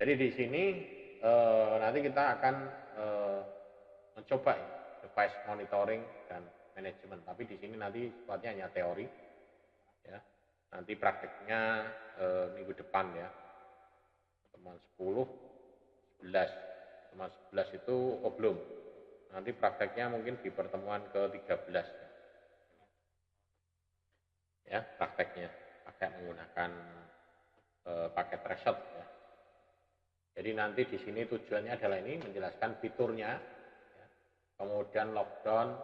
Jadi di sini nanti kita akan mencoba ya, device monitoring dan manajemen. Tapi di sini nanti sifatnya hanya teori, ya. Nanti prakteknya minggu depan ya, teman 10, 11, teman 11 itu belum. Nanti prakteknya mungkin di pertemuan ke-13 ya, prakteknya pakai menggunakan paket threshold ya. Jadi nanti di sini tujuannya adalah ini menjelaskan fiturnya, ya. Kemudian lockdown,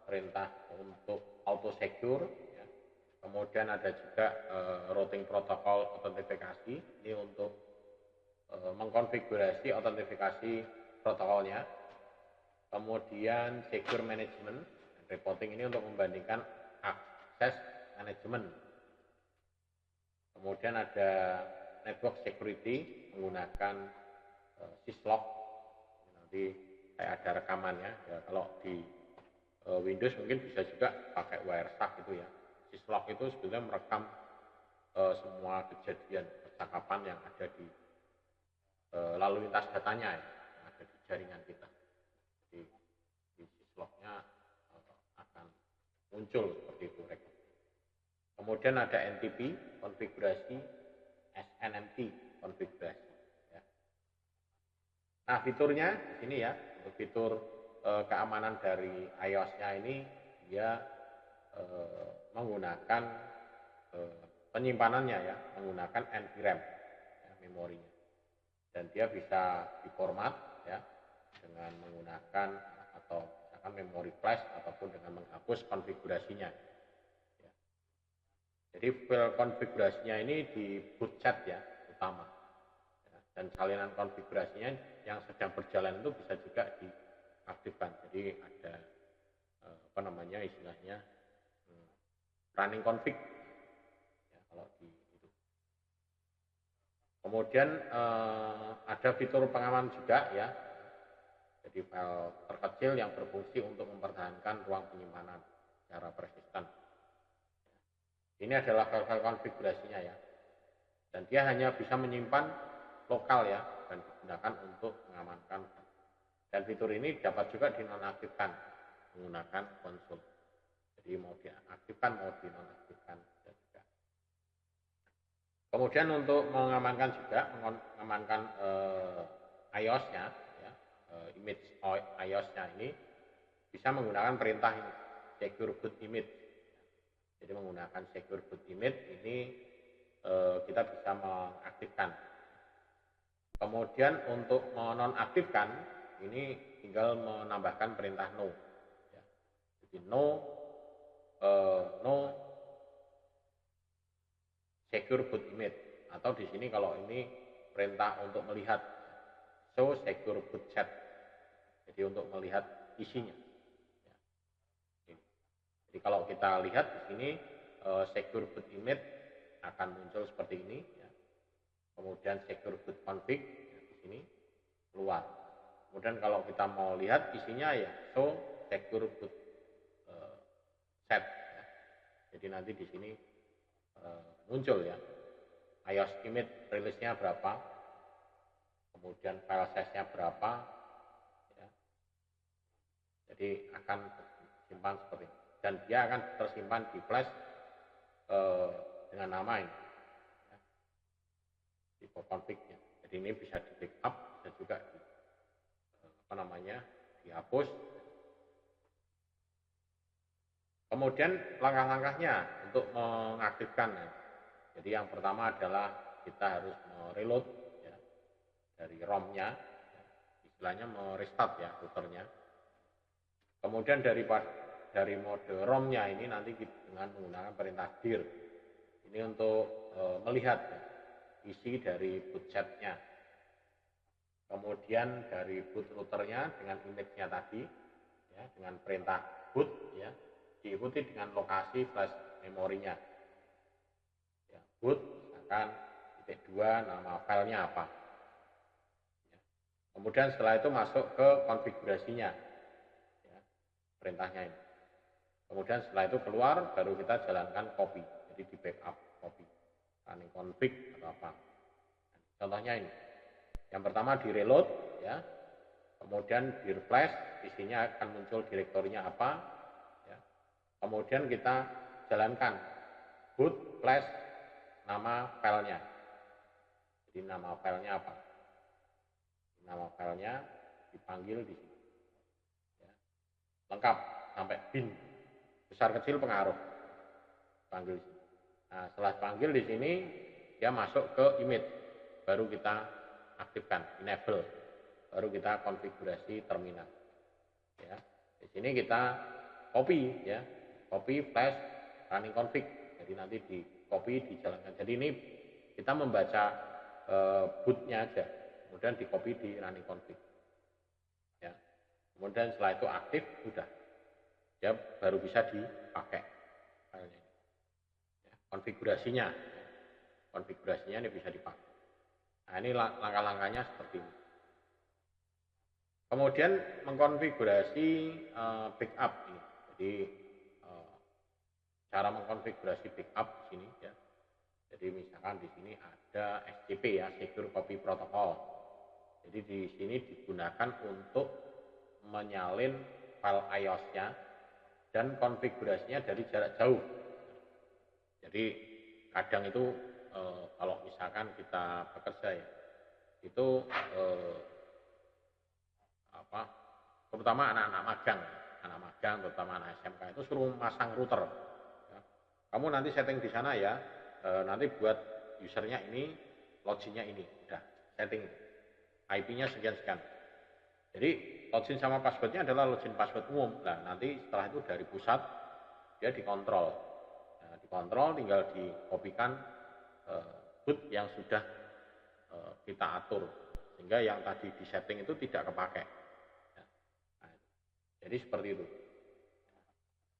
perintah untuk auto secure, ya. Kemudian ada juga routing protokol autentifikasi, ini untuk mengkonfigurasi autentifikasi protokolnya. Kemudian secure management dan reporting ini untuk membandingkan akses manajemen. Kemudian ada network security menggunakan syslog. Nanti kayak ada rekamannya ya, kalau di Windows mungkin bisa juga pakai Wireshark gitu ya. Syslog itu sebenarnya merekam semua kejadian percakapan yang ada di lalu lintas datanya ya, yang ada di jaringan kita. Jadi di syslognya akan muncul seperti itu rekam. Kemudian ada NTP konfigurasi, SNMP konfigurasi. Ya. Nah fiturnya di sini ya, untuk fitur keamanan dari iOS-nya ini dia menggunakan penyimpanannya ya, menggunakan NVRAM ya, memorinya, dan dia bisa diformat ya dengan menggunakan atau misalkan memori flash ataupun dengan menghapus konfigurasinya. Jadi file konfigurasinya ini di boot set ya, utama. Ya, dan salinan konfigurasinya yang sedang berjalan itu bisa juga diaktifkan. Jadi ada apa namanya istilahnya running config. Ya, kalau di itu. Kemudian ada fitur pengaman juga ya. Jadi file terkecil yang berfungsi untuk mempertahankan ruang penyimpanan secara persisten. Ini adalah file-file konfigurasinya ya. Dan dia hanya bisa menyimpan lokal ya, dan digunakan untuk mengamankan. Dan fitur ini dapat juga dinonaktifkan menggunakan konsol. Jadi mau diaktifkan, mau dinonaktifkan juga. Kemudian untuk mengamankan juga, mengamankan iOS-nya, ya, image iOS-nya ini bisa menggunakan perintah ini, secure boot image. Jadi menggunakan secure boot image ini kita bisa mengaktifkan. Kemudian untuk menonaktifkan ini tinggal menambahkan perintah no. Ya. Jadi no secure boot image, atau di sini kalau ini perintah untuk melihat show secure boot set. Jadi untuk melihat isinya. Ya. Jadi kalau kita lihat di sini secure boot image akan muncul seperti ini ya. Kemudian secure boot config ya, di sini keluar. Kemudian kalau kita mau lihat isinya ya show secure boot set ya. Jadi nanti di sini muncul ya iOS image rilisnya berapa, kemudian file size-nya berapa ya. Jadi akan tersimpan seperti ini, dan dia akan tersimpan di flash dengan nama ini ya, di config-nya. Jadi ini bisa di backup, bisa juga di dihapus. Kemudian langkah-langkahnya untuk mengaktifkan ya. Jadi yang pertama adalah kita harus mereload ya, dari ROM-nya, ya, istilahnya merestart ya routernya. Kemudian dari mode ROM-nya ini nanti dengan menggunakan perintah dir. Ini untuk melihat ya, isi dari boot set-nya. Kemudian dari boot routernya dengan image-nya tadi, ya, dengan perintah boot, ya, diikuti dengan lokasi flash memorinya. Ya, boot, misalkan titik 2, nama filenya apa. Ya. Kemudian setelah itu masuk ke konfigurasinya, ya, perintahnya ini. Kemudian setelah itu keluar, baru kita jalankan copy, jadi di backup copy, running config atau apa. Contohnya ini. Yang pertama di reload ya, kemudian di refresh, isinya akan muncul direktorinya apa ya. Kemudian kita jalankan boot flash nama filenya. Jadi nama filenya apa? Nama filenya dipanggil di sini ya. Lengkap sampai bin, besar kecil pengaruh, panggil di sini. Nah, setelah panggil di sini dia masuk ke image, baru kita aktifkan enable, baru kita konfigurasi terminal ya. Di sini kita copy ya, copy flash running config, jadi nanti di copy dijalankan. Jadi ini kita membaca bootnya aja, kemudian di copy di running config ya. Kemudian setelah itu aktif, sudah ya, baru bisa dipakai filenya ya. Konfigurasinya ini bisa dipakai. Nah, ini langkah-langkahnya seperti ini. Kemudian mengkonfigurasi backup ini. Jadi cara mengkonfigurasi backup di sini ya. Jadi misalkan di sini ada SCP ya, Secure Copy Protocol. Jadi di sini digunakan untuk menyalin file iOS-nya dan konfigurasinya dari jarak jauh. Jadi kadang itu kalau misalkan kita bekerja ya, itu terutama anak-anak magang, terutama anak SMK itu suruh masang router. Ya. Kamu nanti setting di sana ya, nanti buat usernya ini, loginnya ini, udah setting IP-nya sekian-sekian. Jadi login sama passwordnya adalah login password umum. Nah nanti setelah itu dari pusat dia dikontrol. Nah, dikontrol tinggal dikopikan boot yang sudah kita atur, sehingga yang tadi di setting itu tidak kepakai. Nah, jadi seperti itu.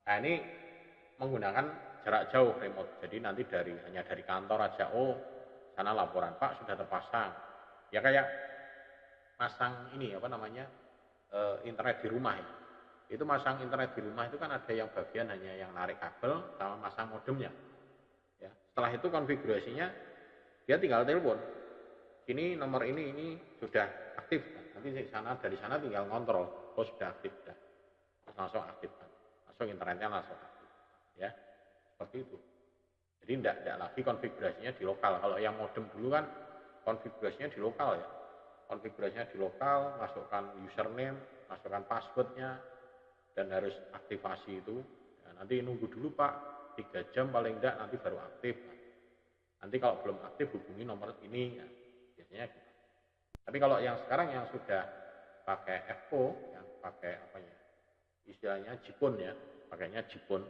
Nah ini menggunakan jarak jauh remote. Jadi nanti hanya dari kantor aja, oh sana laporan Pak sudah terpasang. Ya kayak masang ini apa namanya internet di rumah ya. Itu masang internet di rumah itu kan ada yang bagian hanya yang narik kabel sama masang modemnya. Ya. Setelah itu konfigurasinya dia tinggal telepon. Ini nomor ini sudah aktif. Nanti dari sana tinggal ngontrol, oh sudah aktif, sudah langsung aktifkan, langsung internetnya langsung aktif. Ya, seperti itu. Jadi tidak lagi konfigurasinya di lokal. Kalau yang modem dulu kan konfigurasinya di lokal ya. Konfigurasinya di lokal, masukkan username, masukkan passwordnya, dan harus aktivasi itu. Ya, nanti nunggu dulu Pak, 3 jam paling enggak, nanti baru aktif. Nanti kalau belum aktif hubungi nomor ini, ya, biasanya gitu. Tapi kalau yang sekarang yang sudah pakai FO, yang pakai apa ya, istilahnya jipun ya, pakainya jipun,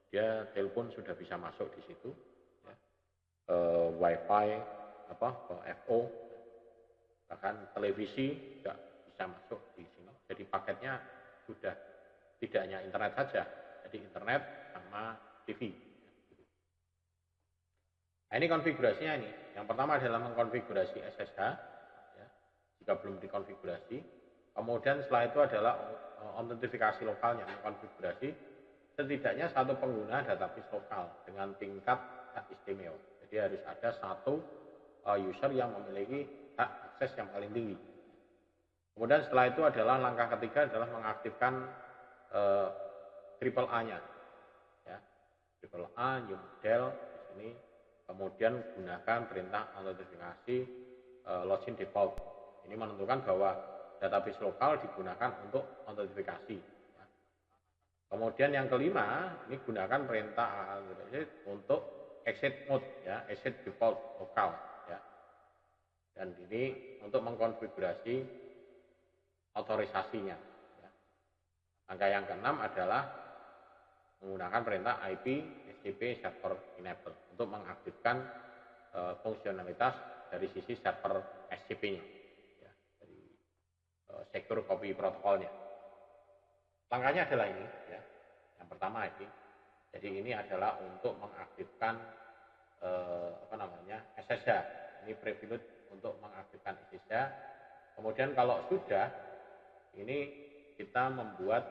dia telepon sudah bisa masuk di situ, ya. Wifi apa, FO, bahkan televisi juga bisa masuk di sini. Jadi paketnya sudah tidak hanya internet saja, jadi internet sama TV. Nah, ini konfigurasinya ini. Yang pertama adalah mengkonfigurasi SSH, ya, jika belum dikonfigurasi. Kemudian setelah itu adalah autentifikasi lokalnya, mengkonfigurasi setidaknya satu pengguna database lokal dengan tingkat hak istimewa. Jadi harus ada satu user yang memiliki hak akses yang paling tinggi. Kemudian setelah itu adalah langkah ketiga adalah mengaktifkan triple A-nya, ya, triple A, new model di sini. Kemudian gunakan perintah autentifikasi login default. Ini menentukan bahwa database lokal digunakan untuk autentifikasi. Ya. Kemudian yang kelima, ini gunakan perintah untuk exit mode, ya, exit default lokal. Ya. Dan ini untuk mengkonfigurasi otorisasinya. Ya. Angka yang keenam adalah menggunakan perintah IP SCP server enable untuk mengaktifkan fungsionalitas dari sisi server SCP-nya, ya, dari Secure Copy Protocolnya. Langkahnya adalah ini, ya. Yang pertama ini, jadi ini adalah untuk mengaktifkan SSH. Ini privilege untuk mengaktifkan SSH. Kemudian kalau sudah, ini kita membuat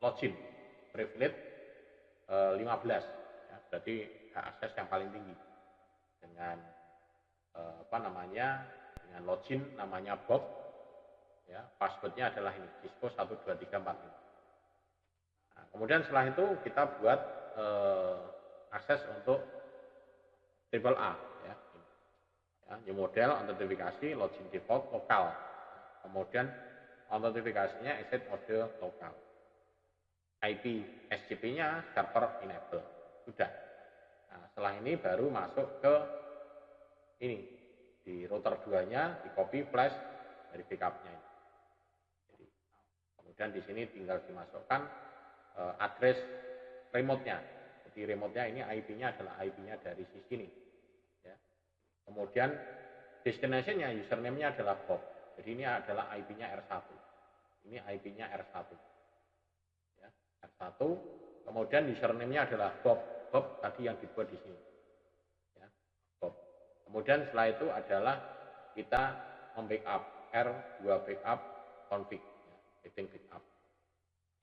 login privilege 15, ya, berarti hak akses yang paling tinggi dengan dengan login namanya Bob, ya, passwordnya adalah ini Cisco 12345. Nah, kemudian setelah itu kita buat akses untuk triple A, ya, new model autentifikasi login default lokal, kemudian autentifikasinya exit mode lokal, IP SCP-nya server enable, sudah. Nah, setelah ini baru masuk ke ini di router 2-nya, di copy flash dari backupnya ini. Jadi, kemudian di sini tinggal dimasukkan address remote-nya. Jadi remote-nya ini IP-nya adalah IP-nya dari sisi ini. Ya. Kemudian destination-nya, username-nya adalah Bob. Jadi ini adalah IP-nya R1. Ini IP-nya R1. Ya, R1. Kemudian username-nya adalah Bob. Bob tadi yang dibuat di sini. Ya, Bob. Kemudian setelah itu adalah kita membackup R2 backup config, ya, setting backup.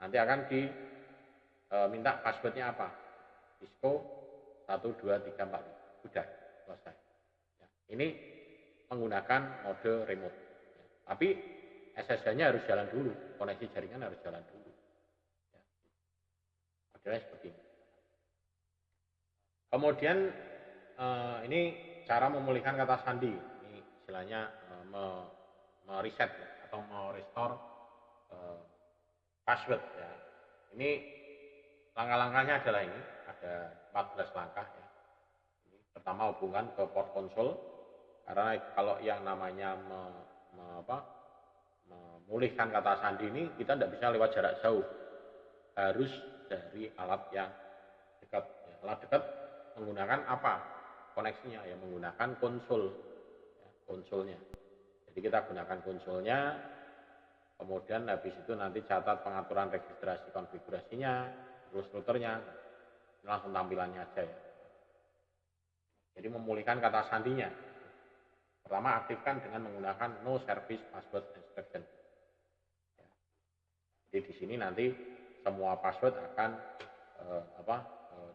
Nanti akan diminta passwordnya apa? Cisco 12345. Sudah selesai. Ya, ini menggunakan mode remote. Ya, tapi SSH-nya harus jalan dulu, koneksi jaringan harus jalan dulu. Ya. Modelnya seperti ini. Kemudian ini cara memulihkan kata sandi. Ini istilahnya mereset atau merestore password. Ya. Ini langkah-langkahnya adalah ini, ada 14 langkah. Ya. Ini pertama hubungan ke port konsol, karena kalau yang namanya memulihkan kata sandi ini kita tidak bisa lewat jarak jauh, harus dari alat yang dekat. Ya, alat dekat menggunakan apa koneksinya? Ya menggunakan konsol, ya, konsolnya. Jadi kita gunakan konsolnya, kemudian habis itu nanti catat pengaturan registrasi konfigurasinya, terus routernya, langsung tampilannya aja ya. Jadi memulihkan kata sandinya. Pertama aktifkan dengan menggunakan no service password instruction. Ya. Jadi di sini nanti semua password akan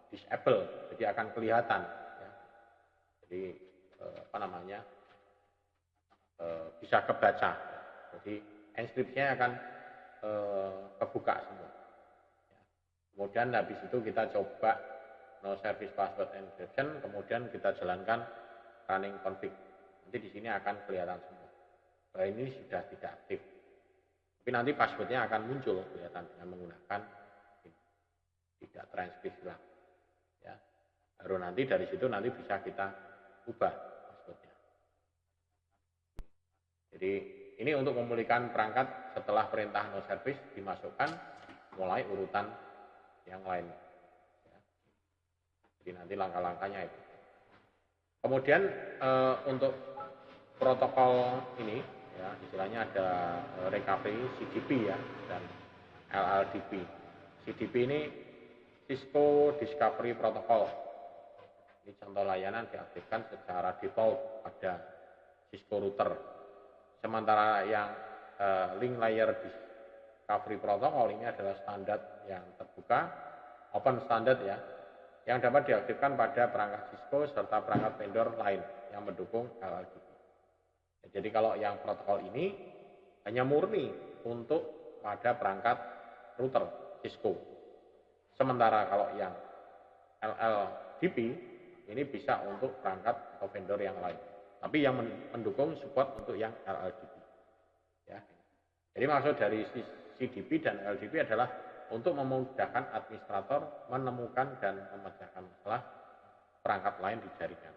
disable, jadi akan kelihatan. Ya. Jadi bisa kebaca. Jadi inskripsinya akan kebuka semua. Ya. Kemudian habis itu kita coba no service password encryption, kemudian kita jalankan running config. Nanti di sini akan kelihatan semua. Bahwa ini sudah tidak aktif. Tapi nanti passwordnya akan muncul kelihatan dengan menggunakan tidak transkripsi lah. Ya. Baru nanti dari situ nanti bisa kita ubah passwordnya. Jadi ini untuk memulihkan perangkat setelah perintah no service dimasukkan mulai urutan yang lain. Ya. Jadi nanti langkah-langkahnya itu. Kemudian untuk protokol ini, ya istilahnya ada recovery CDP ya dan LLDP. CDP ini Cisco Discovery Protocol. Ini contoh layanan diaktifkan secara default pada Cisco router. Sementara yang link layer Discovery Protocol ini adalah standar yang terbuka, open standard ya, yang dapat diaktifkan pada perangkat Cisco serta perangkat vendor lain yang mendukung LLDP. Jadi kalau yang protokol ini hanya murni untuk pada perangkat router Cisco. Sementara kalau yang LLDP ini bisa untuk perangkat atau vendor yang lain. Tapi yang mendukung support untuk yang LLDP. Ya. Jadi maksud dari CDP dan LLDP adalah untuk memudahkan administrator menemukan dan memecahkan masalah perangkat lain di jaringan.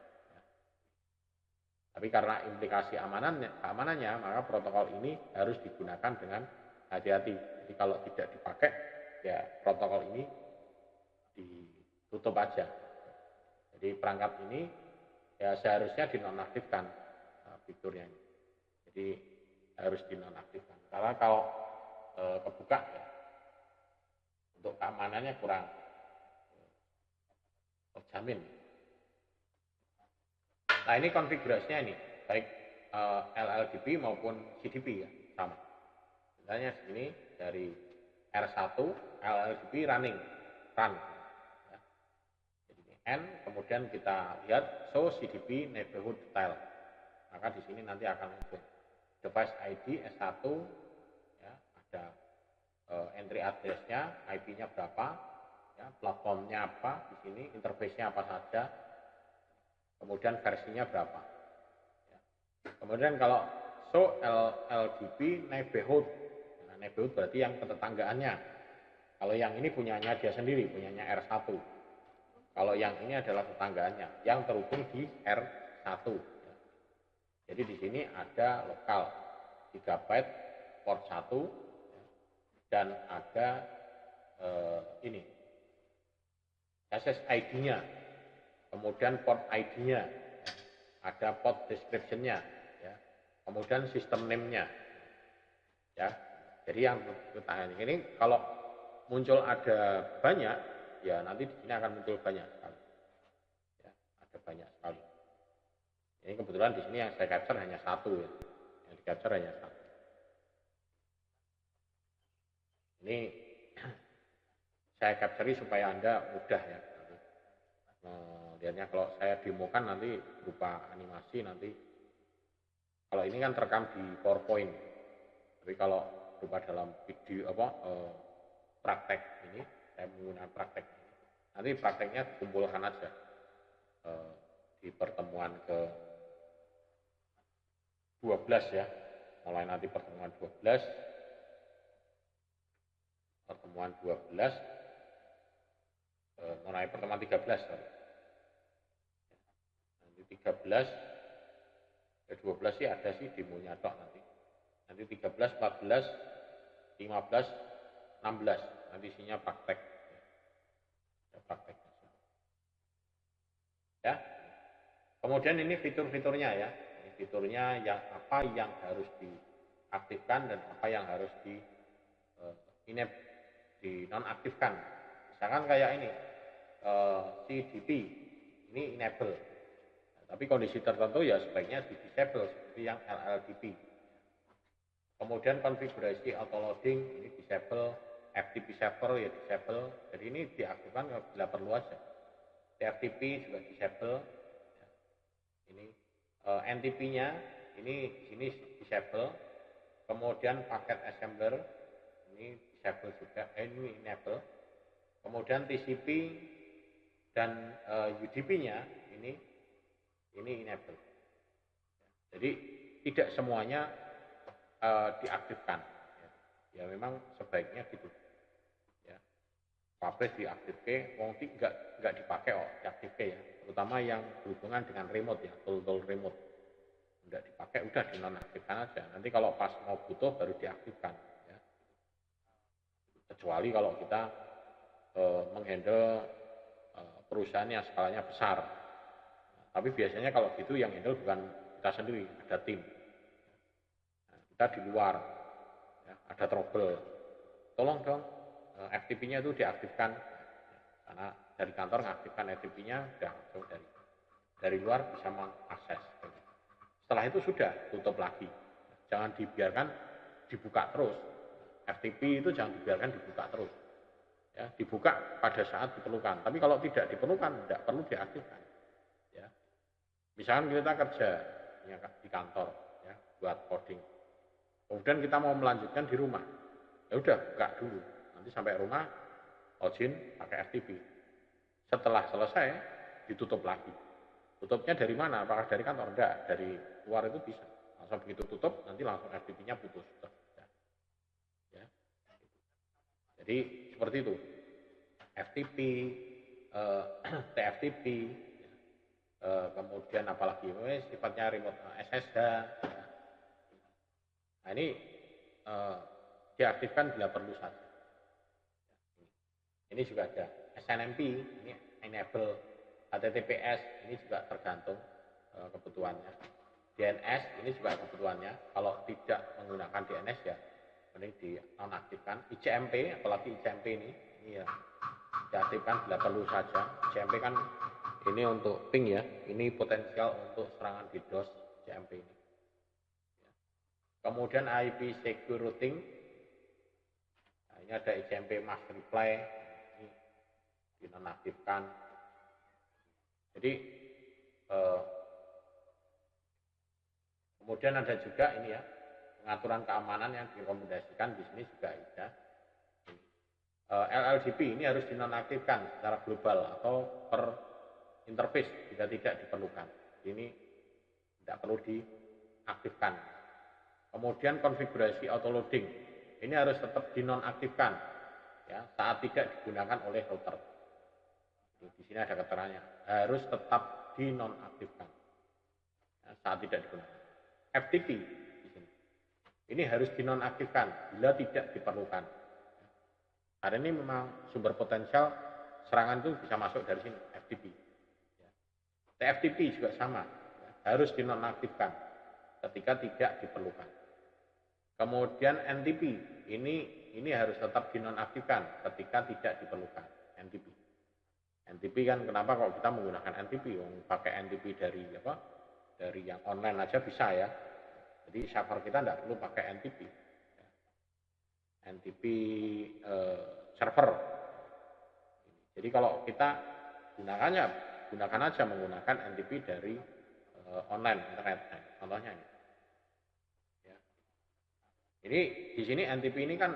Tapi karena implikasi keamanannya, maka protokol ini harus digunakan dengan hati-hati. Jadi kalau tidak dipakai, ya protokol ini ditutup aja. Jadi perangkat ini ya seharusnya dinonaktifkan fiturnya ini. Jadi harus dinonaktifkan. Karena kalau kebuka, ya, untuk keamanannya kurang terjamin. Nah ini konfigurasinya ini, baik LLDP maupun CDP ya, sama. Misalnya segini dari R1 LLDP run. Ya. Jadi N, kemudian kita lihat show CDP neighborhood detail. maka di sini nanti akan muncul device ID S1, ya, ada entry address-nya, IP-nya berapa, ya, platformnya apa, di sini interface-nya apa saja, kemudian versinya berapa. Ya. Kemudian kalau show LDP neighborhood, nah, neighborhood berarti yang ketetanggaannya. Kalau yang ini punyanya dia sendiri, punyanya R1. Kalau yang ini adalah tetanggaannya, yang terhubung di R1. Ya. Jadi di sini ada lokal gigabyte port 1, ya, dan ada ini SSID-nya, kemudian port ID-nya, ya, ada port description-nya, ya, kemudian sistem name-nya, ya. Jadi yang bertanya ini kalau muncul ada banyak, ya nanti di sini akan muncul banyak sekali, ya, ada banyak sekali. Ini kebetulan di sini yang saya capture hanya satu, ya, yang di capture hanya satu. Ini saya capture supaya Anda mudah, ya. Lihatnya kalau saya demokan nanti berupa animasi nanti. Kalau ini kan terekam di PowerPoint, tapi kalau berupa dalam video praktek ini, saya menggunakan praktek ini. Nanti prakteknya dikumpulkan aja di pertemuan ke 12, ya. Mulai nanti pertemuan 12, mulai pertemuan 13, sorry. Nanti 13, 12 sih ada sih demonya tok nanti. Nanti 13, 14, 15, 16 nanti isinya praktek, ya, prakteknya, ya. Kemudian ini fitur-fiturnya, ya, ini fiturnya yang apa yang harus diaktifkan dan apa yang harus di nonaktifkan. Misalkan kayak ini CDP ini enable, tapi kondisi tertentu ya sebaiknya di disable seperti yang LLDP. Kemudian konfigurasi auto loading ini disable, FTP server ya disable, jadi ini diaktifkan bila perlu aja. TFTP juga disable, ya. Ini NTP-nya ini di sini disable. Kemudian paket assembler ini disable juga, ini enable. Kemudian TCP dan UDP-nya ini enable. Jadi tidak semuanya diaktifkan, ya. Ya memang sebaiknya gitu, ya. Pabrik diaktifkan, wong nggak dipakai diaktifkan, ya. Terutama yang berhubungan dengan remote, ya, tool remote nggak dipakai, udah dinonaktifkan aja. Nanti kalau pas mau butuh baru diaktifkan, ya. Kecuali kalau kita menghandle perusahaan yang skalanya besar. Tapi biasanya kalau gitu yang handle bukan kita sendiri, ada tim. Nah, kita di luar, ya, ada trouble. Tolong dong FTP-nya itu diaktifkan, karena dari kantor mengaktifkan FTP-nya udah langsung dari luar bisa mengakses. Setelah itu sudah tutup lagi, jangan dibiarkan dibuka terus. FTP itu jangan dibiarkan dibuka terus, ya, dibuka pada saat diperlukan. Tapi kalau tidak diperlukan, tidak perlu diaktifkan, ya. Misalkan kita kerja, ya, di kantor, ya, buat coding, kemudian kita mau melanjutkan di rumah, ya udah buka dulu, nanti sampai rumah login pakai FTP. Setelah selesai ditutup lagi. Tutupnya dari mana? Apakah dari kantor? Enggak, dari luar itu bisa. Langsung begitu tutup nanti langsung FTP-nya putus. Ya. Jadi seperti itu. FTP, TFTP, kemudian apalagi sifatnya remote SSH. Nah ini diaktifkan bila perlu saja. Ini juga ada SNMP, ini enable. HTTPS ini juga tergantung kebutuhannya. DNS ini juga kebutuhannya. Kalau tidak menggunakan DNS ya mending dinonaktifkan. ICMP, apalagi ICMP ini ya diaktifkan bila perlu saja. ICMP kan ini untuk ping, ya, ini potensial untuk serangan DDoS ICMP ini. Kemudian IP secure routing, nah, ini ada ICMP mass reply, ini dinonaktifkan. Jadi Kemudian ada juga ini ya, pengaturan keamanan yang direkomendasikan di sini juga ada. LLDP ini harus dinonaktifkan secara global atau per interface jika tidak diperlukan. Ini tidak perlu diaktifkan. Kemudian konfigurasi autoloading ini harus tetap dinonaktifkan ya saat tidak digunakan oleh router. Di sini ada keterangannya, harus tetap dinonaktifkan ya, saat tidak digunakan. FTP di sini. Ini harus dinonaktifkan bila tidak diperlukan. Karena ini memang sumber potensial serangan itu bisa masuk dari sini, FTP. TFTP juga sama, harus dinonaktifkan ketika tidak diperlukan. Kemudian NTP, ini harus tetap dinonaktifkan ketika tidak diperlukan, NTP. NTP kan kenapa kalau kita menggunakan NTP? Pakai NTP dari apa? Dari yang online aja bisa ya. Jadi server kita tidak perlu pakai NTP. NTP server. Jadi kalau kita gunakan aja menggunakan NTP dari online internet. Nah, contohnya ini. Ya. Jadi di sini NTP ini kan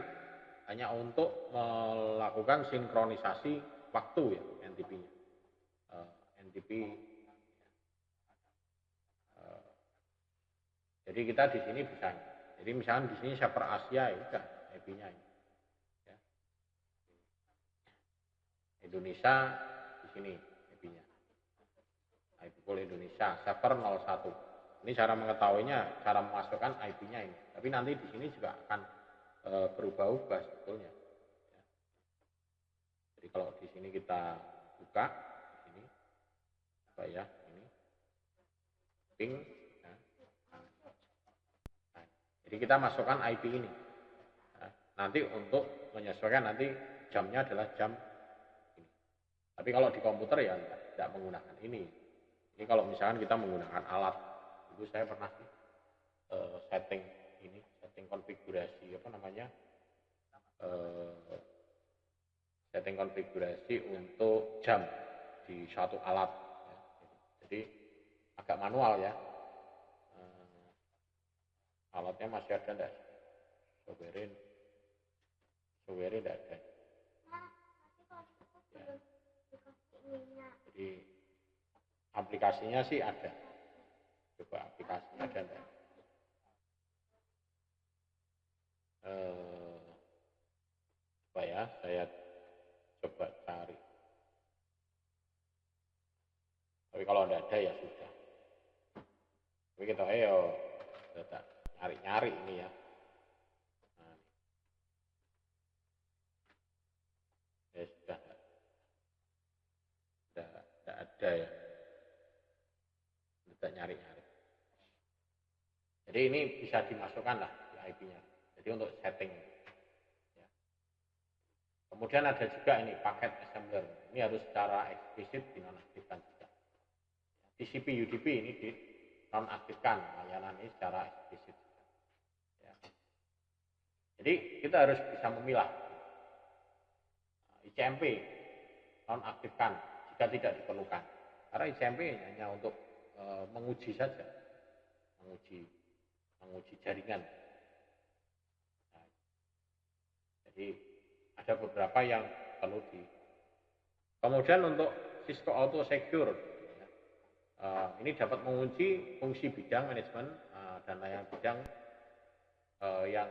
hanya untuk melakukan sinkronisasi waktu ya NTP-nya. NTP. Jadi kita di sini bisa. Jadi misalnya di sini server Asia ya udah IP-nya ini. Ya. Indonesia di sini IP-nya. IP pool Indonesia server 01. Ini cara mengetahuinya, cara memasukkan IP-nya ini. Tapi nanti di sini juga akan berubah-ubah sebetulnya. Ya. Jadi kalau di sini kita buka di sini apa ya ini ping. Ya. Nah, jadi kita masukkan IP ini. Nah, nanti untuk menyesuaikan nanti jamnya adalah jam ini. Tapi kalau di komputer ya tidak menggunakan ini. Ini kalau misalkan kita menggunakan alat, itu saya pernah sih setting konfigurasi apa namanya, setting konfigurasi untuk jam di suatu alat. Ya. Jadi agak manual ya. Alatnya masih ada enggak? Software enggak ada. Ya. Jadi aplikasinya sih ada. Coba aplikasinya ada enggak? Coba ya, saya coba cari. Tapi kalau enggak ada ya sudah. Tapi kita ayo nyari-nyari ini ya. Nah, ya sudah. Enggak ada ya. Kita nyari-nyari. Jadi ini bisa dimasukkan lah di IP-nya. Jadi untuk setting. Ya. Kemudian ada juga ini paket assembler. Ini harus secara eksplisit dinonaktifkan juga. TCP UDP ini dinonaktifkan layanan ini secara eksplisit. Ya. Jadi kita harus bisa memilah. ICMP nonaktifkan jika tidak diperlukan. Karena ICMP hanya untuk menguji saja, menguji jaringan. Nah, jadi ada beberapa yang perlu di. Kemudian untuk Cisco Auto Secure, ini dapat mengunci fungsi bidang manajemen dan layanan bidang yang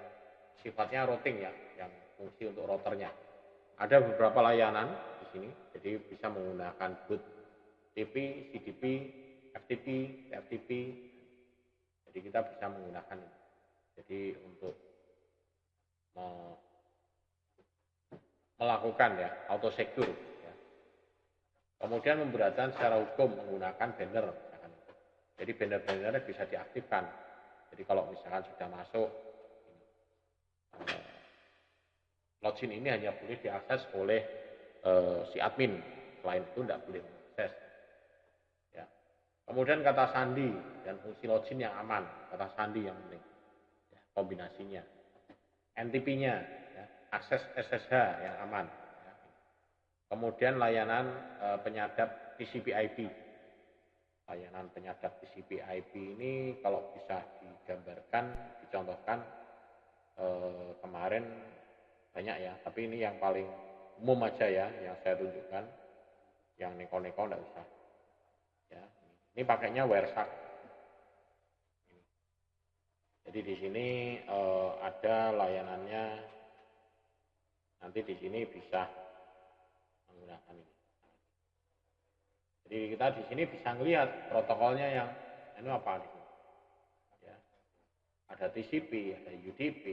sifatnya routing ya, yang fungsi untuk routernya. Ada beberapa layanan di sini, jadi bisa menggunakan boot TP, CDP, FTP, TFTP. Jadi kita bisa menggunakan ini. Jadi untuk melakukan ya auto secure. Ya. Kemudian pemberatan secara hukum menggunakan banner. Misalkan. Jadi banner-bannernya bisa diaktifkan. Jadi kalau misalkan sudah masuk, login ini hanya boleh diakses oleh si admin. Selain itu tidak boleh mengakses. Ya. Kemudian kata sandi dan fungsi login yang aman, kata sandi yang penting, ya, kombinasinya. NTP-nya, ya, akses SSH yang aman. Ya. Kemudian layanan penyadap TCP/IP. layanan penyadap TCP IP ini kalau bisa digambarkan, dicontohkan, kemarin banyak ya, tapi ini yang paling umum aja ya, yang saya tunjukkan, yang neko-neko enggak usah. Ya, ini pakainya Wireshark. Jadi di sini ada layanannya, nanti di sini bisa menggunakan ini. Jadi kita di sini bisa melihat protokolnya yang ini apa di sini. Ya. Ada TCP, ada UDP,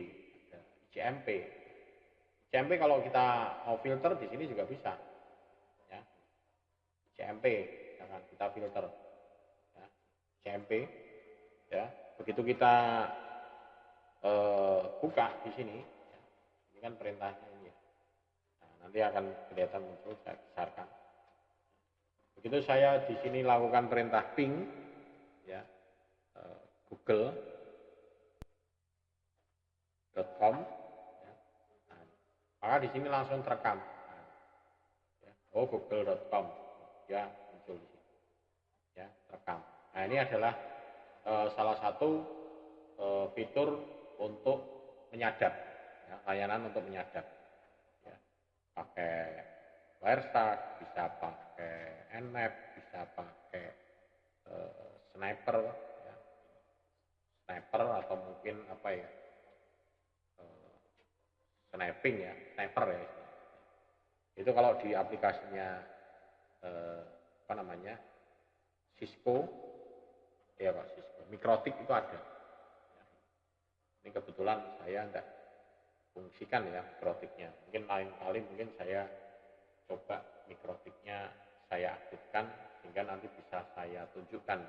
ada ICMP. ICMP kalau kita mau filter di sini juga bisa. Ya. ICMP, misalkan kita filter. Ya. ICMP, ya. Begitu kita buka di sini, ya. Ini kan perintahnya ini. Nah, nanti akan kelihatan muncul, saya besarkan. Begitu saya di sini lakukan perintah ping, ya, google.com, ya, nah, maka di sini langsung terekam. Nah, ya, oh google.com, ya muncul di sini, ya terekam. Nah ini adalah salah satu fitur untuk menyadap, ya, layanan untuk menyadap, ya, pakai Wireshark, bisa pakai Nmap, bisa pakai sniper, ya. Sniper atau mungkin apa ya, sniping ya, sniper ya. Itu kalau di aplikasinya apa namanya, Cisco, ya Pak Cisco, Mikrotik itu ada. Ya. Ini kebetulan saya enggak fungsikan ya mikrotiknya. Mungkin lain kali mungkin saya coba mikrotiknya saya aktifkan sehingga nanti bisa saya tunjukkan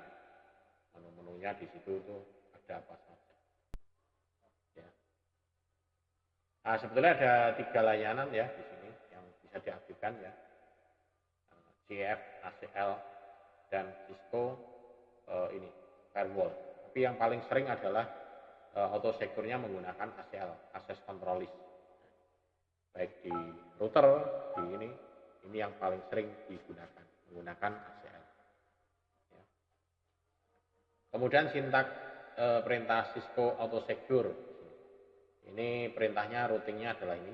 menu-menunya di situ itu ada apa saja. Ya. Nah, sebetulnya ada 3 layanan ya di sini yang bisa diaktifkan ya. CF, ACL, dan Cisco ini firewall. Tapi yang paling sering adalah auto secure-nya menggunakan ACL, Access Control List. Baik di router, di ini yang paling sering digunakan, menggunakan ACL. Ya. Kemudian sintak perintah Cisco Auto Secure. Ini perintahnya, routingnya adalah ini.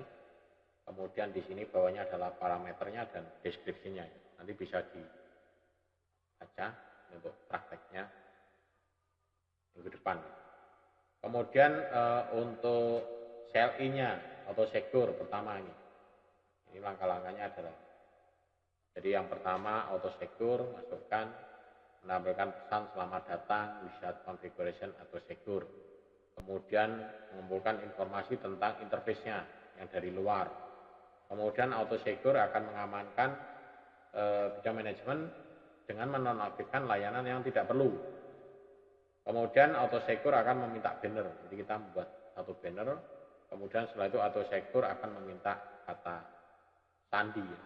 Kemudian di sini bawahnya adalah parameternya dan deskripsinya. Nanti bisa dibaca untuk prakteknya minggu depan. Kemudian untuk CLI-nya Auto Secure pertama ini. Ini langkah-langkahnya adalah, jadi yang pertama Auto Secure, masukkan, menampilkan pesan selamat datang, wizard configuration Auto Secure. Kemudian mengumpulkan informasi tentang interface-nya yang dari luar. Kemudian Auto Secure akan mengamankan bidang manajemen dengan menonaktifkan layanan yang tidak perlu. Kemudian Auto Secure akan meminta banner. Jadi kita membuat satu banner. Kemudian setelah itu Auto Secure akan meminta kata sandi ya,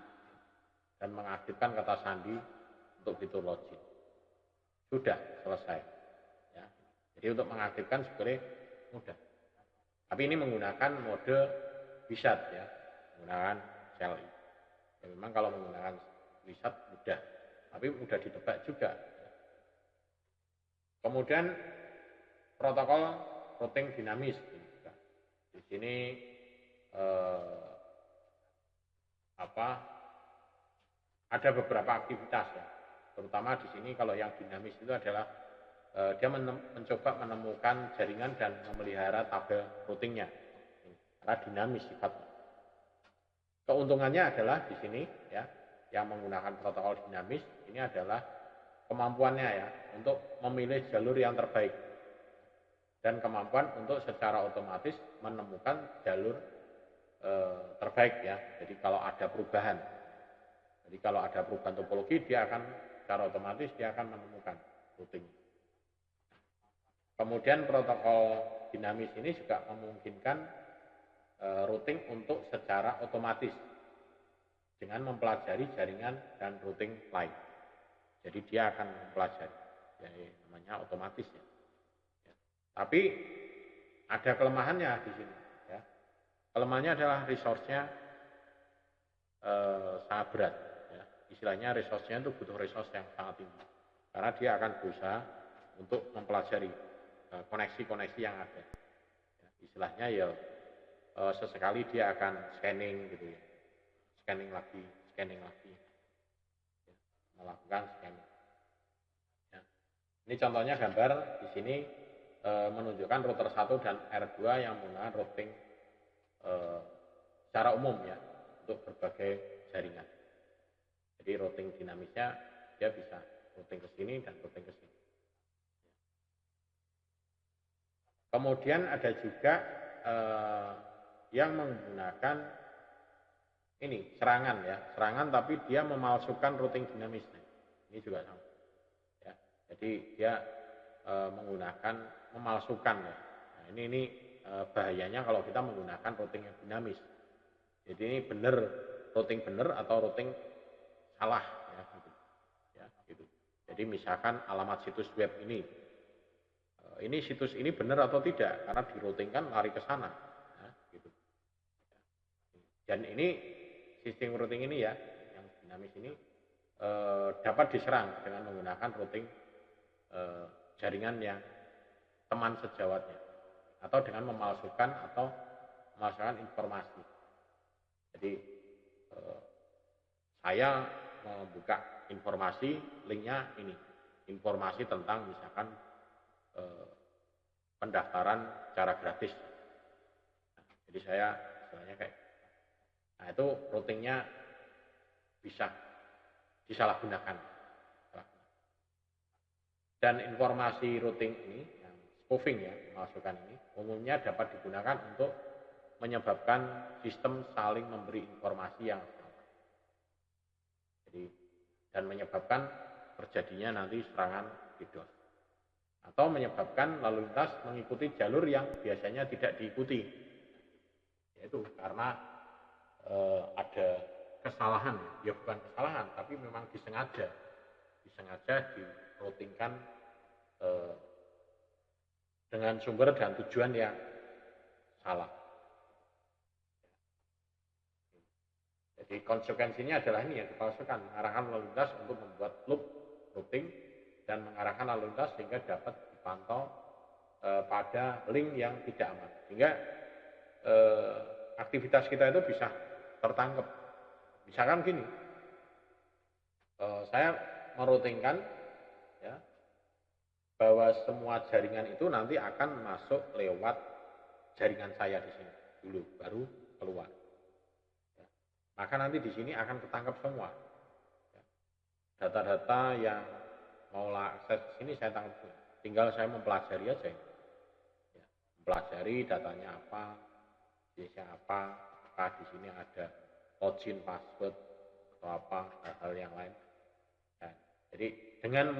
dan mengaktifkan kata sandi untuk fitur login. Sudah selesai. Ya. Jadi untuk mengaktifkan sebenarnya mudah. Tapi ini menggunakan mode wizard ya, menggunakan CLI. Ya, memang kalau menggunakan wizard mudah, tapi mudah ditebak juga. Kemudian protokol routing dinamis. Di sini ada beberapa aktivitas ya. Terutama di sini kalau yang dinamis itu adalah dia mencoba menemukan jaringan dan memelihara tabel routingnya. Karena dinamis sifatnya. Keuntungannya adalah di sini ya, yang menggunakan protokol dinamis ini adalah kemampuannya ya untuk memilih jalur yang terbaik dan kemampuan untuk secara otomatis menemukan jalur terbaik ya. Jadi kalau ada perubahan, topologi dia akan secara otomatis dia akan menemukan routing. Kemudian protokol dinamis ini juga memungkinkan routing untuk secara otomatis dengan mempelajari jaringan dan routing lain. Jadi dia akan mempelajari, ya, namanya otomatis ya. Ya. Tapi ada kelemahannya di sini. Ya. Kelemahannya adalah resource-nya sangat berat. Ya. Istilahnya resource-nya itu butuh resource yang sangat tinggi. karena dia akan berusaha untuk mempelajari koneksi-koneksi yang ada. Ya, istilahnya ya sesekali dia akan scanning gitu ya, scanning lagi, ya, melakukan scanning. Ya. Ini contohnya gambar di sini menunjukkan router 1 dan R2 yang menggunakan routing secara umum ya untuk berbagai jaringan. Jadi routing dinamisnya dia bisa routing ke sini dan routing ke sini. Kemudian ada juga yang menggunakan ini serangan ya, serangan tapi dia memalsukan routing dinamisnya. Ini juga sama. Ya, jadi dia menggunakan memalsukan ya. Nah, ini bahayanya kalau kita menggunakan routing yang dinamis. Jadi ini benar routing benar atau routing salah ya gitu. Ya, gitu. Jadi misalkan alamat situs web ini situs ini benar atau tidak karena diroutingkan lari ke sana ya, gitu. Dan ini sistem routing ini ya yang dinamis ini dapat diserang dengan menggunakan routing jaringan yang teman sejawatnya atau dengan memalsukan informasi. Jadi saya membuka informasi, linknya ini, informasi tentang misalkan pendaftaran secara gratis. Nah, jadi saya istilahnya kayak, nah itu routingnya bisa disalahgunakan. Dan informasi routing ini, yang spoofing ya, memasukkan ini, umumnya dapat digunakan untuk menyebabkan sistem saling memberi informasi yang sama. Jadi, dan menyebabkan terjadinya nanti serangan DDoS. Atau menyebabkan lalu lintas mengikuti jalur yang biasanya tidak diikuti. Yaitu karena ada kesalahan, ya bukan kesalahan, tapi memang disengaja diroutingkan dengan sumber dan tujuan yang salah. Jadi konsekuensinya adalah ini ya, dipalsukan, mengarahkan lalu lintas untuk membuat loop routing dan mengarahkan lalu lintas sehingga dapat dipantau pada link yang tidak aman, sehingga aktivitas kita itu bisa tertangkap. Misalkan gini, saya meroutingkan ya, bahwa semua jaringan itu nanti akan masuk lewat jaringan saya di sini dulu, baru keluar. Ya. Maka nanti di sini akan ketangkap semua. Ya. Data-data yang mau akses ke sini saya tangkap semua. Tinggal saya mempelajari aja. Ya. Mempelajari datanya apa, jenisnya apa, apakah di sini ada login, password, atau apa, hal-hal yang lain. Ya. Jadi dengan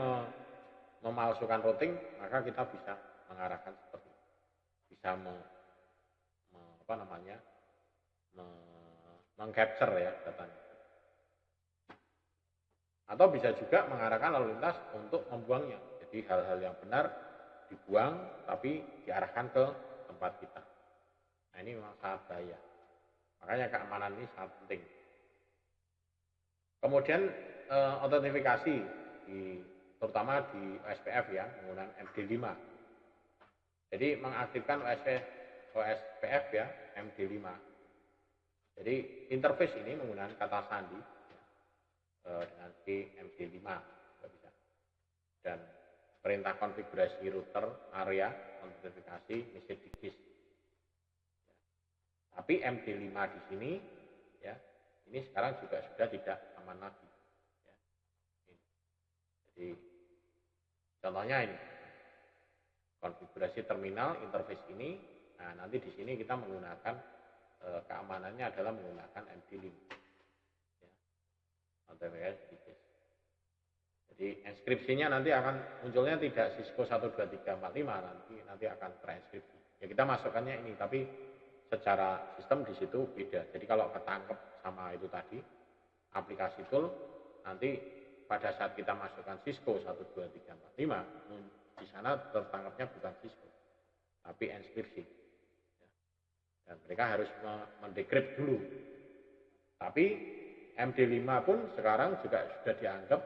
memalsukan routing, maka kita bisa mengarahkan seperti itu. Bisa mengcapture ya datanya. Atau bisa juga mengarahkan lalu lintas untuk membuangnya. Jadi hal-hal yang benar dibuang tapi diarahkan ke tempat kita. Nah ini memang sangat bahaya. Makanya keamanan ini sangat penting. Kemudian autentifikasi terutama di OSPF ya, menggunakan MD5. Jadi mengaktifkan OSPF ya, MD5. Jadi interface ini menggunakan kata sandi dengan MD5 bisa. Dan perintah konfigurasi router area autentifikasi message digis. Tapi MD5 di sini ya, ini sekarang juga sudah tidak aman lagi. Ya. Jadi contohnya ini konfigurasi terminal interface ini. Nah nanti di sini kita menggunakan keamanannya adalah menggunakan MD5. Ya. Jadi inskripsinya nanti akan munculnya tidak Cisco 12345 nanti akan terinskripsi. Ya kita masukkannya ini tapi secara sistem di situ beda. Jadi kalau ketangkep sama itu tadi aplikasi tool nanti pada saat kita masukkan Cisco 12345 di sana tertangkapnya bukan Cisco tapi inskripsi. Dan mereka harus mendekrip dulu. Tapi MD5 pun sekarang juga sudah dianggap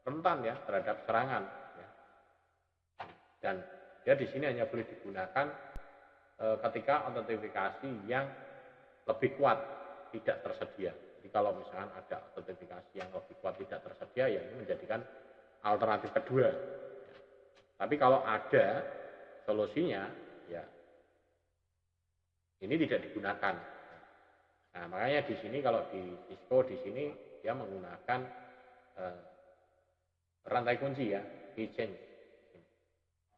rentan ya terhadap serangan ya. Dan dia di sini hanya boleh digunakan ketika autentifikasi yang lebih kuat tidak tersedia. Jadi kalau misalkan ada autentifikasi yang lebih kuat tidak tersedia, ya ini menjadikan alternatif kedua. Tapi kalau ada solusinya, ya ini tidak digunakan. Nah, makanya di sini kalau di Cisco di sini dia menggunakan rantai kunci ya, key change.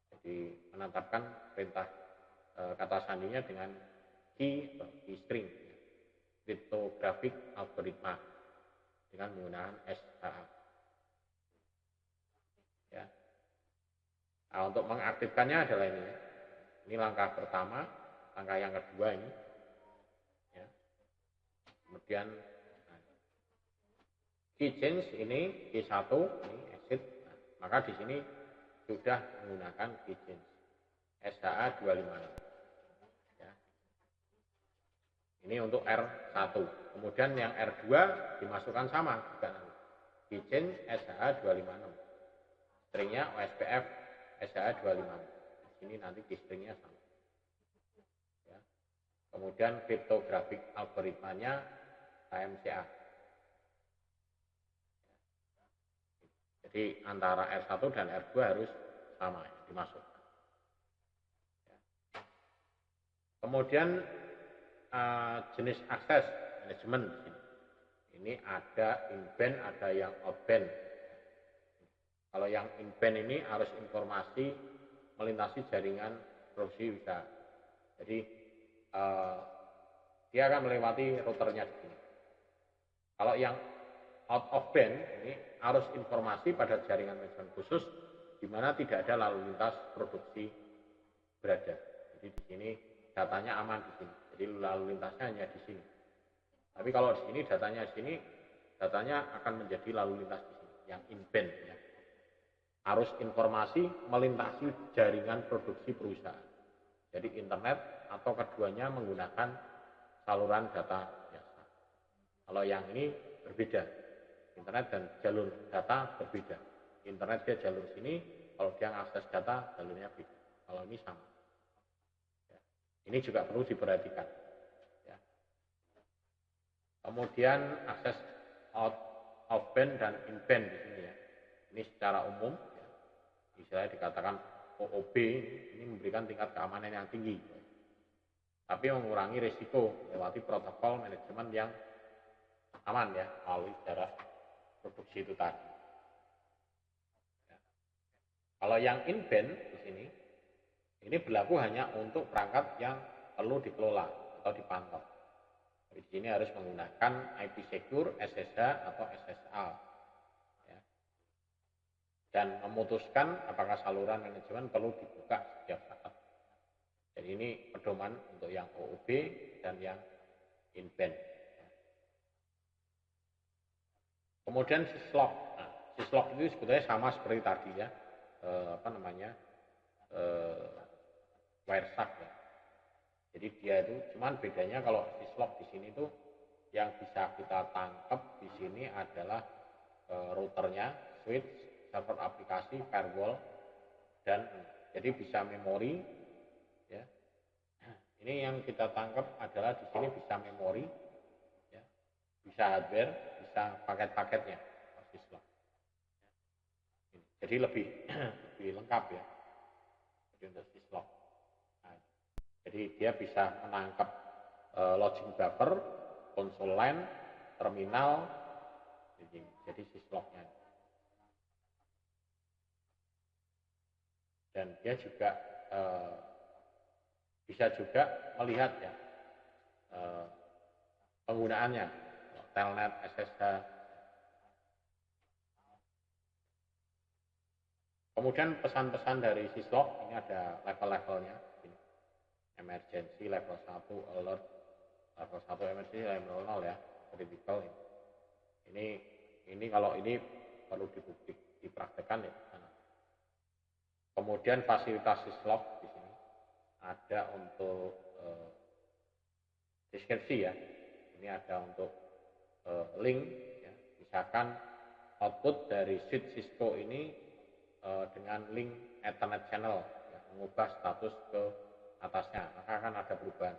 Jadi menetapkan perintah kata sandinya dengan key atau key string, cryptographic algoritma dengan menggunakan SHA. Ya. Nah, untuk mengaktifkannya adalah ini ya. Ini langkah pertama, langkah yang kedua ini. Ya. Kemudian nah, key change ini key 1 ini exit. Nah, maka di sini sudah menggunakan key change SHA 256. Ya. Ini untuk R1. Kemudian yang R2 dimasukkan sama juga nanti. Key change SHA 256. Stringnya OSPF SHA 256. Di sini nanti key stringnya sama. Ya. Kemudian cryptographic algoritmanya KMCA. Jadi antara R1 dan R2 harus sama ya, dimasukkan. Ya. Kemudian jenis akses manajemen di sini. Ini ada in-band, ada yang out-band. Kalau yang in-band ini harus informasi melintasi jaringan produksi usaha. Jadi dia akan melewati routernya di sini. Kalau yang out of band ini harus informasi pada jaringan manajemen khusus di mana tidak ada lalu lintas produksi berada. Jadi di sini datanya aman di sini. Jadi lalu lintasnya hanya di sini. Tapi kalau di sini datanya akan menjadi lalu lintas di sini yang in-band ya. Harus informasi melintasi jaringan produksi perusahaan. Jadi internet atau keduanya menggunakan saluran data biasa. Kalau yang ini berbeda. Internet dan jalur data berbeda. Internet dia jalur sini, kalau dia akses data jalurnya beda. Kalau ini sama. Ya. Ini juga perlu diperhatikan. Ya. Kemudian akses out of band dan in band di sini ya. Ini secara umum, ya. Istilahnya dikatakan OOB ini memberikan tingkat keamanan yang tinggi, tapi mengurangi risiko melewati protokol manajemen yang aman ya melalui jarak produksi itu tadi. Ya. Kalau yang in-band di sini, ini berlaku hanya untuk perangkat yang perlu dikelola atau dipantau. Di sini harus menggunakan IP secure, SSH atau SSL. Ya. Dan memutuskan apakah saluran manajemen perlu dibuka setiap saat. Jadi ini pedoman untuk yang OOB dan yang in-band. Kemudian syslog. Nah, syslog itu sebetulnya sama seperti tadi ya, wireshark ya. Jadi dia itu cuman bedanya kalau syslog di sini tuh yang bisa kita tangkap di sini adalah routernya, switch, server aplikasi, firewall, dan jadi bisa memori ya. Ini yang kita tangkap adalah di sini bisa memori ya, bisa hardware, bisa paket-paketnya syslog. Jadi lebih lengkap ya. Jadi untuk syslog. Nah, jadi dia bisa menangkap logic buffer, konsol LAN, terminal, jadi syslognya. Dan dia juga bisa juga melihat ya penggunaannya, telnet, SSH. Kemudian pesan-pesan dari syslog ini ada level-levelnya. Emergency level 1, alert level 1 emergency level 0 ya, critical. Ini kalau ini perlu dipraktekkan ya. Kemudian fasilitas syslog di sini ada untuk deskripsi ya. Ini ada untuk link ya. Misalkan output dari switch Cisco ini dengan link Ethernet channel, ya, mengubah status ke atasnya, maka akan ada perubahan.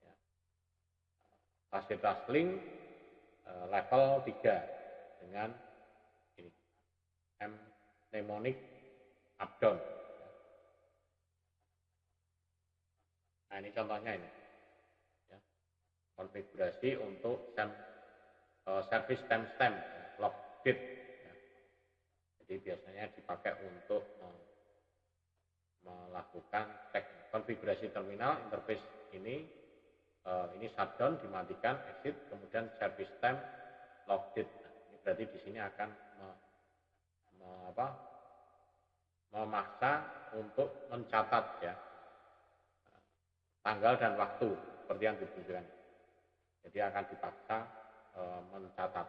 Ya. Fasilitas link level 3 dengan ini mnemonic up down. Nah ini contohnya ini, ya. Konfigurasi untuk service timestamp log date, ya. Jadi biasanya dipakai untuk melakukan cek konfigurasi terminal interface ini shutdown, dimatikan, exit, kemudian service time log date. Nah, ini berarti di sini akan memaksa untuk mencatat, ya, tanggal dan waktu seperti yang ditunjukkan. Jadi akan dipaksa mencatat.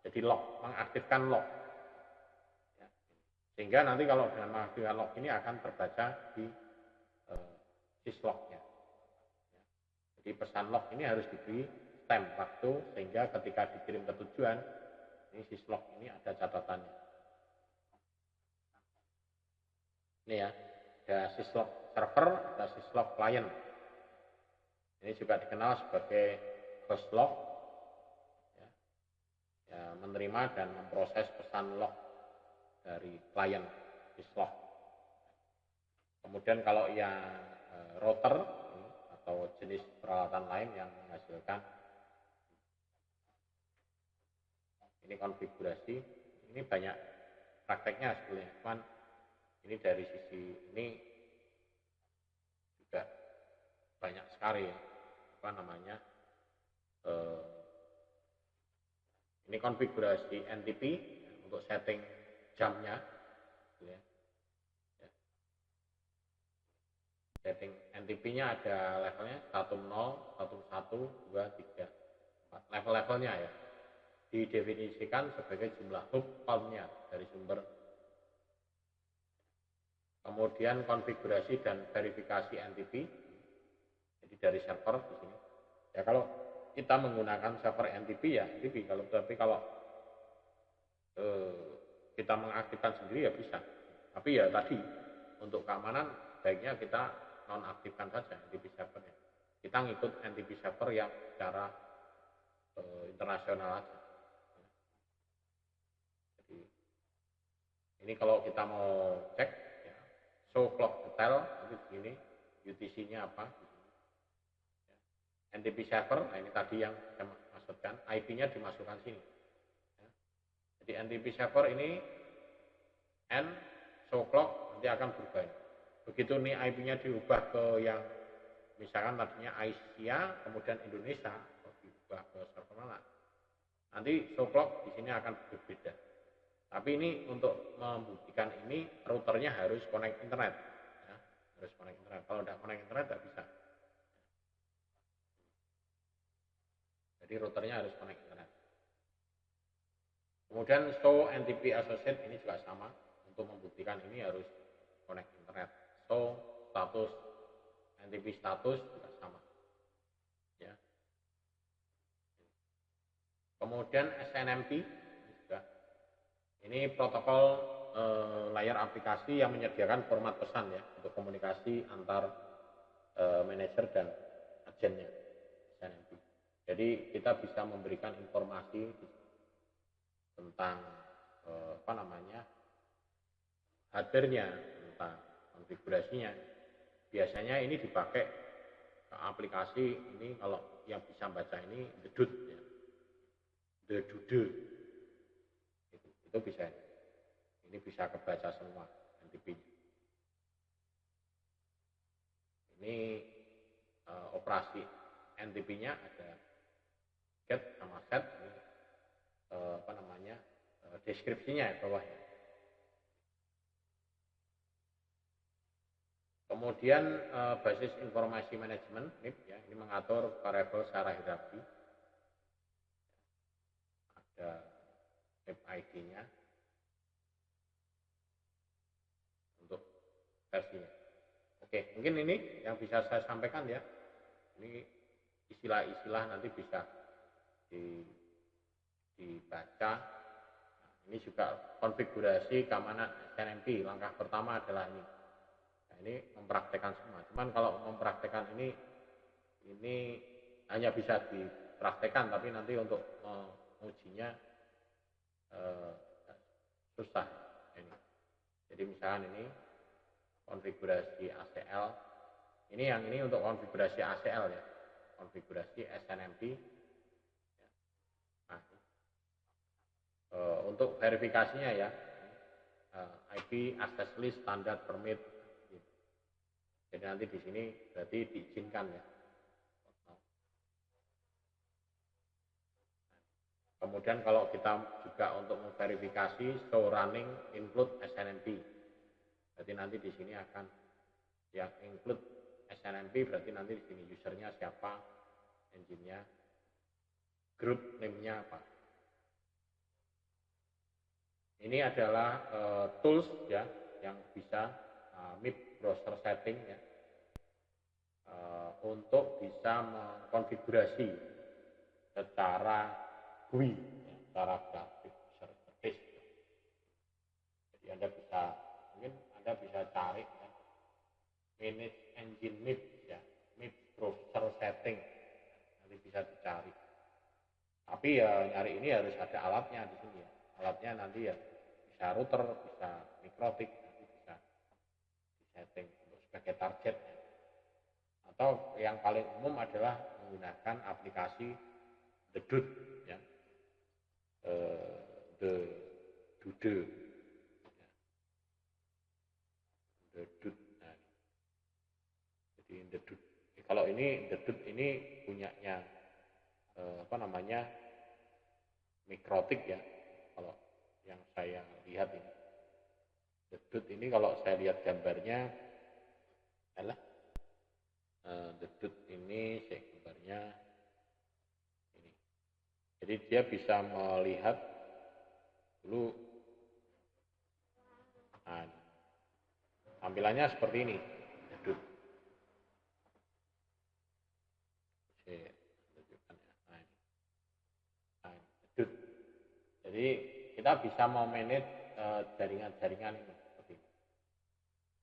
Jadi log, mengaktifkan log. Ya. Sehingga nanti kalau dengan mengaktifkan log ini akan terbaca di syslognya. Ya. Jadi pesan log ini harus diberi stamp waktu sehingga ketika dikirim ke tujuan, ini syslog ini ada catatannya. Ini ya, ada syslog server, ada syslog client. Ini juga dikenal sebagai host log, ya, ya, menerima dan memproses pesan log dari klien syslog. Kemudian kalau yang router atau jenis peralatan lain yang menghasilkan ini konfigurasi, ini banyak prakteknya sebetulnya, cuman ini dari sisi ini juga banyak sekali, ini konfigurasi NTP, ya, untuk setting jamnya, ya. Setting NTP-nya ada levelnya 10, 11, 2, 3, 4. Level-levelnya ya didefinisikan sebagai jumlah hop palmnya dari sumber. Kemudian konfigurasi dan verifikasi NTP, jadi dari server di sini. Ya kalau kita menggunakan server NTP ya NTP, tapi kalau kita mengaktifkan sendiri ya bisa. Tapi ya tadi untuk keamanan baiknya kita nonaktifkan saja NTP servernya. Kita ngikut NTP server yang secara internasional aja. Jadi ini kalau kita mau cek, ya, show clock detail nanti di sini UTC-nya apa di sini. Ya. NTP server, nah ini tadi yang saya maksudkan, IP-nya dimasukkan sini. Ya. Jadi NTP server ini N show clock nanti akan berubah. Begitu nih IP-nya diubah ke yang misalkan tadinya Asia kemudian Indonesia, diubah ke server mana, nanti show clock di sini akan berbeda. Tapi ini untuk membuktikan ini routernya harus connect internet, ya, harus connect internet. Kalau tidak connect internet tidak bisa. Jadi routernya harus connect internet. Kemudian show NTP associate ini juga sama, untuk membuktikan ini harus connect internet. Show status NTP status juga sama, ya. Kemudian SNMP ini juga, ini protokol layar aplikasi yang menyediakan format pesan, ya, untuk komunikasi antar manajer dan agennya SNMP. Jadi kita bisa memberikan informasi tentang hardware-nya, tentang konfigurasinya. Biasanya ini dipakai ke aplikasi ini, kalau yang bisa baca ini the DUD, ya. The DUDE itu bisa, ini bisa kebaca semua NTP-nya. Ini operasi NTP-nya ada get sama set, ini deskripsinya ya bawahnya. Kemudian basis informasi manajemen NIP, ya, ini mengatur variabel secara hierarki. Ada NIP ID-nya untuk versinya. Oke, mungkin ini yang bisa saya sampaikan, ya. Ini istilah-istilah nanti bisa dibaca. Nah, ini juga konfigurasi keamanan SNMP. Langkah pertama adalah ini. Nah, ini mempraktekkan semua. Cuman kalau mempraktekkan ini hanya bisa dipraktekkan, tapi nanti untuk mengujinya susah ini. Jadi misalkan ini konfigurasi ACL. Ini untuk konfigurasi ACL ya. Konfigurasi SNMP. Nah, untuk verifikasinya ya, IP access list standar permit. Jadi nanti di sini berarti diizinkan ya. Kemudian kalau kita juga untuk memverifikasi show running include SNMP. Berarti nanti di sini akan yang include SNMP, berarti nanti di sini usernya siapa, engine-nya, group name-nya apa. Ini adalah tools ya yang bisa MIP browser setting ya untuk bisa mengkonfigurasi secara GUI, ya, secara grafik service. Jadi Anda bisa mungkin Anda bisa cari ya, manage engine MIP ya, MIP browser setting, nanti bisa dicari. Tapi ya nyari ini harus ada alatnya di sini ya. Alatnya nanti ya bisa router, bisa mikrotik, nanti bisa disetting untuk sebagai target. Atau yang paling umum adalah menggunakan aplikasi The Dude ya. The Dude ya. The Dude. Nah, jadi The Dude. Kalau ini The Dude ini punyanya apa namanya mikrotik ya. Kalau yang saya lihat ini The Dude ini kalau saya lihat gambarnya adalah The Dude ini saya gambarnya ini. Jadi dia bisa melihat dulu, nah, tampilannya seperti ini. The Dude. Nah, ini. Nah, The Dude. Jadi kita bisa memanage jaringan-jaringan ini seperti ini.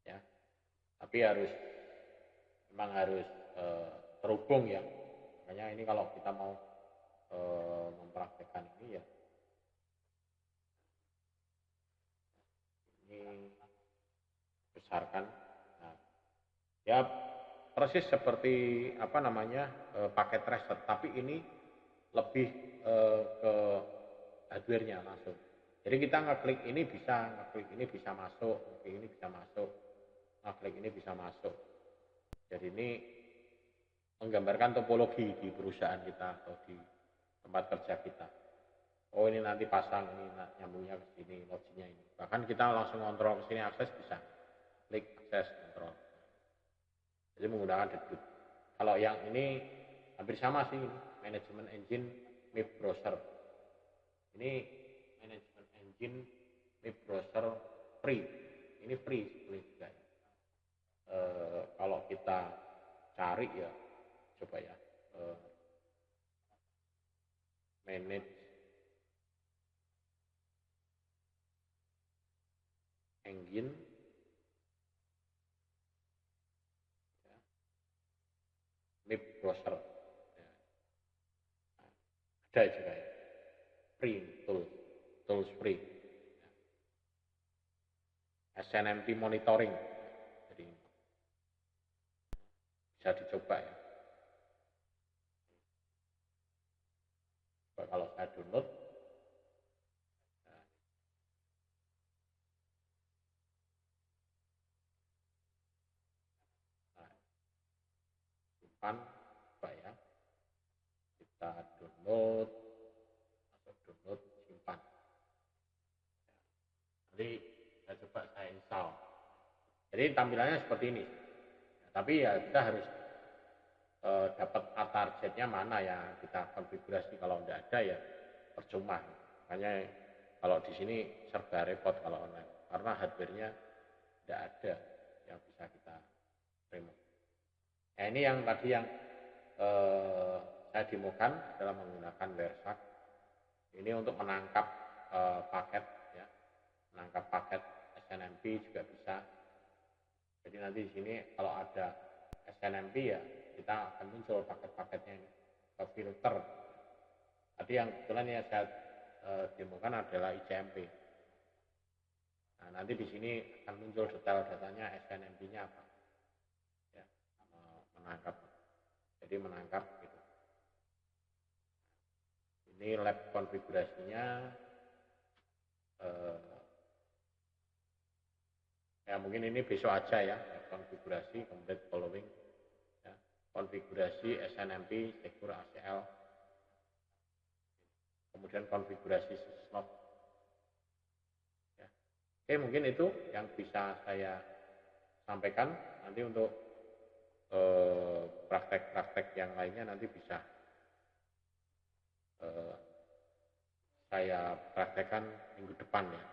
Ya. Tapi memang harus terhubung ya. Makanya ini kalau kita mau mempraktekkan ini ya, ini besarkan. Nah, ya persis seperti apa namanya paket reset, tapi ini lebih ke hardware-nya langsung. Jadi kita ngeklik ini bisa masuk, ngeklik ini bisa masuk, ngeklik ini bisa masuk. Jadi ini menggambarkan topologi di perusahaan kita atau di tempat kerja kita. Oh ini nanti pasang, ini nyambungnya ke sini, loginya ini. Bahkan kita langsung kontrol ke sini, akses bisa. Klik akses kontrol. Jadi menggunakan dedut. Kalau yang ini hampir sama sih, ini management engine MIP browser. Ini management engine MIP browser free. Ini free sebetulnya juga. Kalau kita cari ya, coba ya, manage engine ya, MIP browser ya. Ada juga ya, free tools free ya. SNMP monitoring, jadi bisa dicoba ya. Coba kalau saya download, nah, simpan, coba ya, kita download, masuk download, simpan. Nanti saya coba saya install. Jadi tampilannya seperti ini. Ya, tapi ya kita harus dapat targetnya mana ya kita konfigurasi. Kalau tidak ada ya percuma. Makanya kalau di sini serba repot kalau online karena hardware-nya tidak ada yang bisa kita remote. Nah ini yang tadi yang saya demokan adalah menggunakan Wersak. Ini untuk menangkap paket ya, menangkap paket SNMP juga bisa. Jadi nanti di sini kalau ada SNMP ya kita akan muncul paket-paketnya ini ke filter. Tadi yang kebetulan yang saya demokan adalah ICMP. Nah, nanti di sini akan muncul detail datanya SNMP-nya apa. Ya, menangkap. Jadi menangkap gitu. Ini lab konfigurasinya. Ya mungkin ini besok aja ya, konfigurasi complete following. Ya, konfigurasi SNMP, Secure ACL. Kemudian konfigurasi syslog. Ya. Oke, mungkin itu yang bisa saya sampaikan. Nanti untuk praktek-praktek yang lainnya nanti bisa saya praktekkan minggu depan ya.